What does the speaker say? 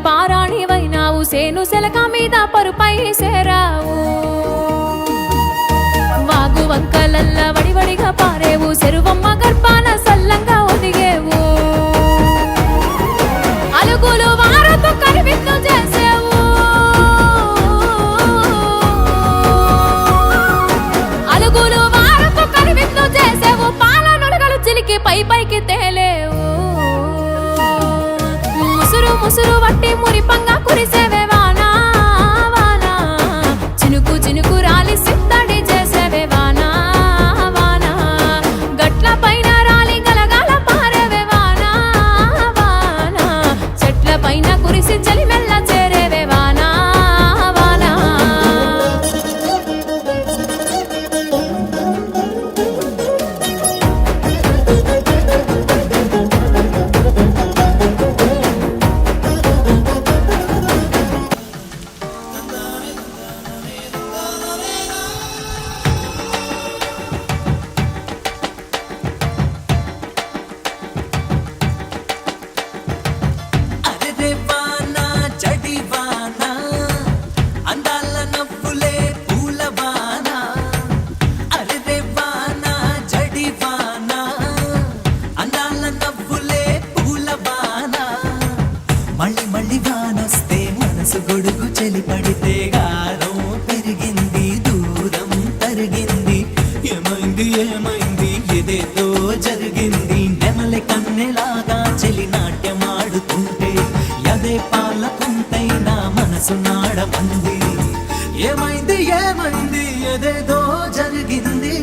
పారాణివైనావు సేను సెలక మీద పరుపై సేరావు వాగు వంకలల్ల వడివడిగా పారేవు చెరువమ్మ గర్భాన సల్లంగా ఒదిగేవు అలుగులు వారతో కరివిందు చేసేవు అలుగులు వారతో కరివిందు చేసేవు పాల నుడగలు చిలికి పై పైకి తేలేవు ముసురు ముసురు వట్టి మురిపంగా కురిసేవే వానా వానా చినుకు చినుకు రాలి సిద్ధడి చేసేవే వానా వానా గట్ల పైన రాలి గలగాల పారేవే వానా వానా చెట్ల పైన కురిసి చలి మెల్ల చేరేవే వానా వానా అరెరే వాన జడి వాన అందాల నవ్వులే పూల వాన అరెరే వాన జడి వాన అందాల నవ్వులే పూల వాన మళ్ళీ మళ్ళీ వానొస్తే మనసు గొడుగు చలి పడితే గారం పెరిగింది దూరం తరిగింది ఏమైంది ఏమైంది ఏదేదో జరిగింది నెమలి కన్నెలాగా చెలి నాట్యమాడుతుంటే యదే పాలకుంటైనా మనసు నాడమంది ఏమైంది ఏమైంది ఏదేదో జరిగింది